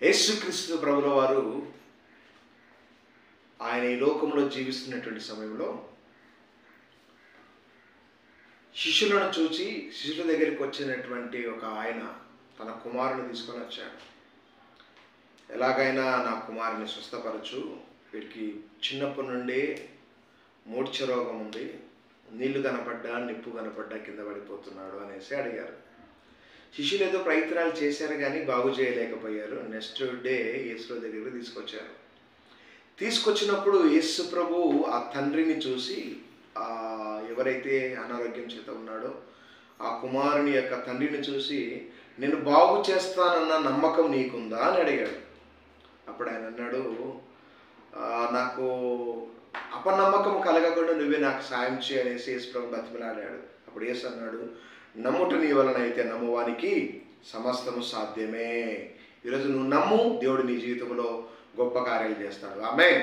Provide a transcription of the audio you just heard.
యేసుక్రీస్తు ప్రభుల వారు ఆయన ఈ లోకంలో జీవిస్తున్నటువంటి సమయంలో శిష్యులను చూసి శిష్యుల దగ్గరికి వచ్చినటువంటి ఒక ఆయన తన కుమారుని తీసుకొని వచ్చాడు. ఎలాగైనా నా కుమారుని స్వస్థపరచు, వీడికి చిన్నప్పటి నుండి మూర్ఛ రోగం ఉంది, నీళ్లు కనపడ్డా నిప్పు కనపడ్డా కింద పడిపోతున్నాడు అనేసి అడిగారు. శిష్యులు ఏదో ప్రయత్నాలు చేశారు కానీ బాగు చేయలేకపోయారు. నెక్స్ట్ డే యేసు దగ్గరికి తీసుకొచ్చారు. తీసుకొచ్చినప్పుడు యేసు ప్రభు ఆ తండ్రిని చూసి, ఎవరైతే అనారోగ్యం చేత ఉన్నాడో ఆ కుమారుని యొక్క తండ్రిని చూసి, నేను బాగు చేస్తానన్న నమ్మకం నీకుందా అని అడిగాడు. అప్పుడు ఆయన అన్నాడు, నాకు అపనమ్మకం కలగకుండా నువ్వే నాకు సాయం చేయనేసి యేసు ప్రభు బతిమలాడాడు. అప్పుడు యేసు అన్నాడు, నమ్ముట నీ వలన అయితే నమ్మువానికి సమస్తము సాధ్యమే. ఈరోజు నువ్వు నమ్ము, దేవుడు నీ జీవితంలో గొప్ప కార్యాలు చేస్తాడు. ఆమేన్.